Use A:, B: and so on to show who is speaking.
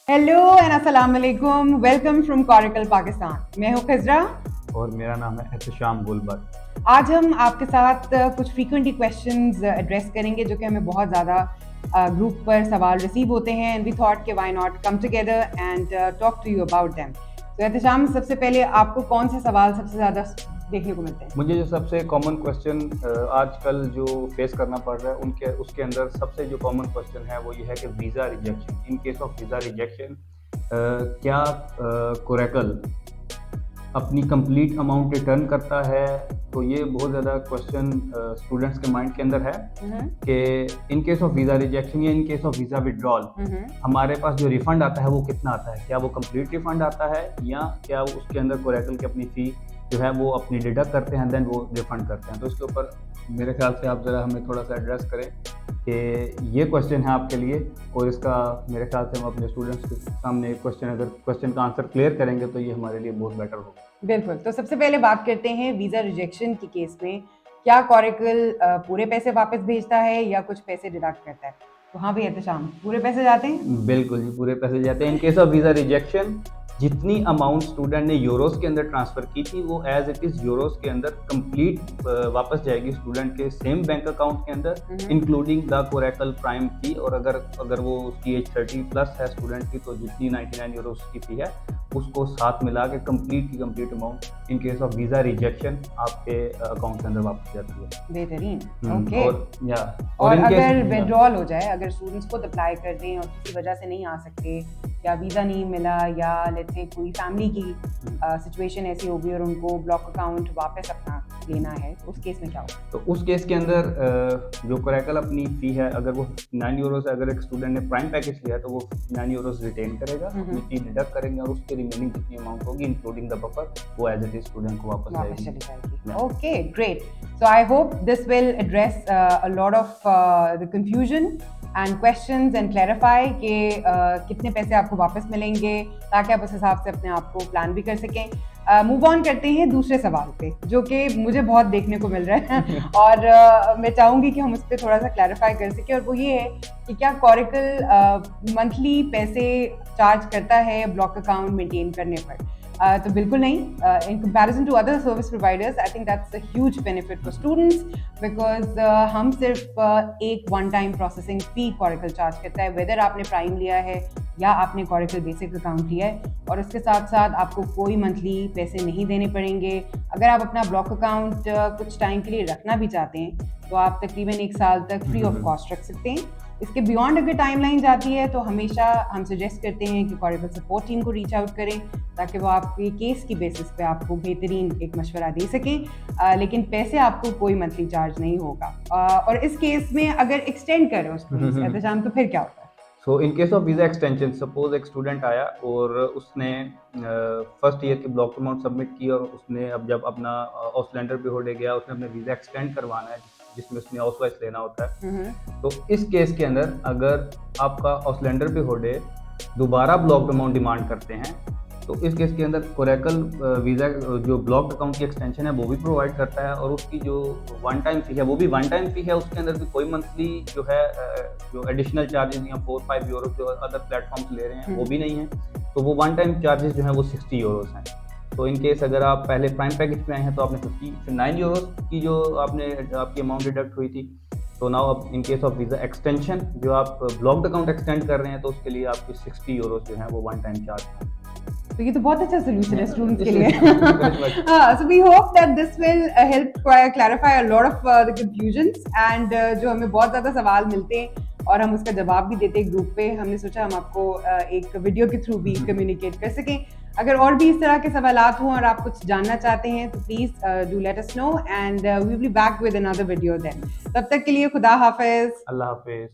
A: Hello and अस्सलाम वालेकुम। Welcome from Coracle Pakistan. मैं हूँ खजरा
B: और मेरा नाम है एहतशाम गुलबर।
A: आज हम आपके साथ कुछ फ्रीक्वेंटली क्वेश्चंस एड्रेस करेंगे जो कि हमें बहुत ज़्यादा ग्रुप पर सवाल रिसीव होते हैं एंड वी थॉट कि why not come together and talk to you about them. तो एहतशाम, सबसे पहले आपको कौन से सवाल सबसे ज़्यादा देखने को मिलते हैं?
B: मुझे जो सबसे कॉमन क्वेश्चन आजकल जो फेस करना पड़ रहा है उनके उसके अंदर सबसे जो कॉमन क्वेश्चन है वो ये है कि visa rejection. In case of visa rejection क्या कोरेकल अपनी कंप्लीट अमाउंट रिटर्न करता है? तो ये बहुत ज़्यादा क्वेश्चन स्टूडेंट्स के माइंड के अंदर है कि in case of visa rejection या in case of visa withdrawal हमारे पास जो रिफ़ंड आता है वो कितना आता है? क्या वो कंप्लीट रिफ़ंड आता है या क्या वो उसके अंदर कोरेकल की अपनी फ़ी जो है वो अपनी डिडक्ट करते हैं देन वो रिफ़ंड करते हैं? तो इसके ऊपर मेरे ख्याल से आप ज़रा हमें थोड़ा सा एड्रेस करें कि ये क्वेश्चन है आपके लिए, और इसका मेरे ख्याल से हम अपने स्टूडेंट्स के सामने अगर क्वेश्चन का आंसर क्लियर करेंगे तो ये हमारे लिए बहुत बेटर होगा।
A: बिल्कुल। तो सबसे पहले बात करते हैं वीज़ा रिजेक्शन की केस में, क्या कॉरिकल पूरे पैसे वापस भेजता है या कुछ पैसे डिडक्ट करता है? तो हाँ भई एहतशाम, पूरे पैसे जाते हैं?
B: बिल्कुल जी, पूरे पैसे जाते हैं। इन केस ऑफ वीज़ा रिजेक्शन जितनी अमाउंट स्टूडेंट ने यूरोस के अंदर ट्रांसफ़र की थी वो एज़ इट इज़ यूरोस के अंदर कंप्लीट वापस जाएगी स्टूडेंट के सेम बैंक अकाउंट के अंदर, इंक्लूडिंग द कोरेकल प्राइम फी। और अगर वो उसकी एज 30 प्लस है स्टूडेंट की तो जितनी 99 यूरोस की फ़ी है उसको साथ मिला के कंप्लीट की complete amount in case of visa rejection आपके अकाउंट के अंदर वापस जाती है।
A: बेहतरीन, ओके।
B: और
A: और
B: इन
A: अगर
B: केस
A: विथड्रॉल हो जाए, अगर स्टूडेंट्स खुद अप्लाई कर दें और किसी वजह से नहीं आ सकते या वीज़ा नहीं मिला या लेट्स से कोई फैमिली की सिचुएशन ऐसी हो गई और उनको ब्लॉक अकाउंट वापस अपना लेना है, उस केस में क्या होगा?
B: तो उस केस के अंदर जो कोरेकल अपनी फ़ी है अगर वो 9 यूरोस, अगर एक स्टूडेंट ने प्राइम पैकेज लिया है तो वो 9 यूरोस रिटेन करेगा, अपनी फ़ी डिडक्ट करेंगे और उसकी रिमेनिंग जितनी अमाउंट होगी इंक्लूडिंग द बफर वो एज इट इज स्टूडेंट को वापस
A: वापस
B: जाएगी।
A: चली जाएगी। Okay, great. So I hope this will address a lot of the confusion and questions and clarify कि कितने पैसे आपको वापस मिलेंगे ताकि आप उस हिसाब से अपने आप को प्लान भी कर सकें। मूव ऑन करते हैं दूसरे सवाल पे जो कि मुझे बहुत देखने को मिल रहा है और मैं चाहूँगी कि हम उस पर थोड़ा सा क्लैरिफाई कर सकें, और वो ये है कि क्या कॉरिकल मंथली पैसे चार्ज करता है ब्लॉक अकाउंट मेंटेन करने पर? तो बिल्कुल नहीं। In comparison to other service providers I think that's a huge benefit for students because हम सिर्फ एक one time processing fee Coracle charge करता है, वेदर आपने प्राइम लिया है या आपने कॉरिकल बेसिक अकाउंट लिया है, और इसके साथ साथ आपको कोई मंथली पैसे नहीं देने पड़ेंगे। अगर आप अपना ब्लॉक अकाउंट कुछ टाइम के लिए रखना भी चाहते हैं तो आप तकरीबन 1 साल तक फ्री ऑफ कॉस्ट रख सकते हैं। इसके बियॉन्ड अगर टाइमलाइन जाती है तो हमेशा हम सजेस्ट करते हैं कि कॉरिकल सपोर्ट टीम को रीच आउट करें ताकि वो आपके केस की बेसिस पे आपको बेहतरीन एक मशवरा दे सकें, लेकिन पैसे आपको कोई मंथली चार्ज नहीं होगा। और इस केस में अगर एक्सटेंड करें उसको एहतशाम तो फिर क्या होता है?
B: So in case of visa extension, suppose एक स्टूडेंट आया और उसने फर्स्ट ईयर की ब्लॉक अमाउंट सबमिट की और उसने अब जब अपना ऑसलैंडर पे होल्डर गया उसने अपने वीज़ा एक्सटेंड करवाना है जिसमें उसने हाउस वाइस लेना होता है। तो इस केस के अंदर अगर आपका ऑसलैंडर पे होल्डर दोबारा ब्लॉक अमाउंट डिमांड करते हैं तो इस केस के अंदर कोरेकल वीज़ा जो ब्लॉक अकाउंट की एक्सटेंशन है वो भी प्रोवाइड करता है, और उसकी जो वन टाइम फ़ी है वो भी वन टाइम फ़ी है। उसके अंदर भी कोई मंथली जो है जो एडिशनल चार्जेस या 4-5 यूरो जो अदर प्लेटफॉर्म्स ले रहे हैं वो भी नहीं है। तो वो वन टाइम चार्जेस जो हैं वो 60 यूरोस हैं। तो इन केस अगर आप पहले प्राइम पैकेज में आए हैं तो आपने 59 यूरोस की जो आपकी अमाउंट डिडक्ट हुई थी। तो नाउ अब इन केस ऑफ वीज़ा एक्सटेंशन जो आप ब्लॉक्ड अकाउंट एक्सटेंड कर रहे हैं तो उसके लिए आपकी 60 यूरोस जो हैं वो वन टाइम चार्ज हैं।
A: तो ये तो बहुत अच्छा सोल्यूशन है स्टूडेंट्स के लिए। So we hope that this will help clarify a lot of the confusions and जो हमें बहुत ज़्यादा सवाल मिलते हैं और हम उसका जवाब भी देते हैं ग्रुप पे, हमने सोचा हम आपको एक वीडियो के थ्रू भी कम्युनिकेट कर सकें। अगर और भी इस तरह के सवालात हों और आप कुछ जानना चाहते हैं तो please do let us know and we will be back with another video then. तब तक के लिए खुदा हाफिज़।
B: अल्लाह हाफिज़।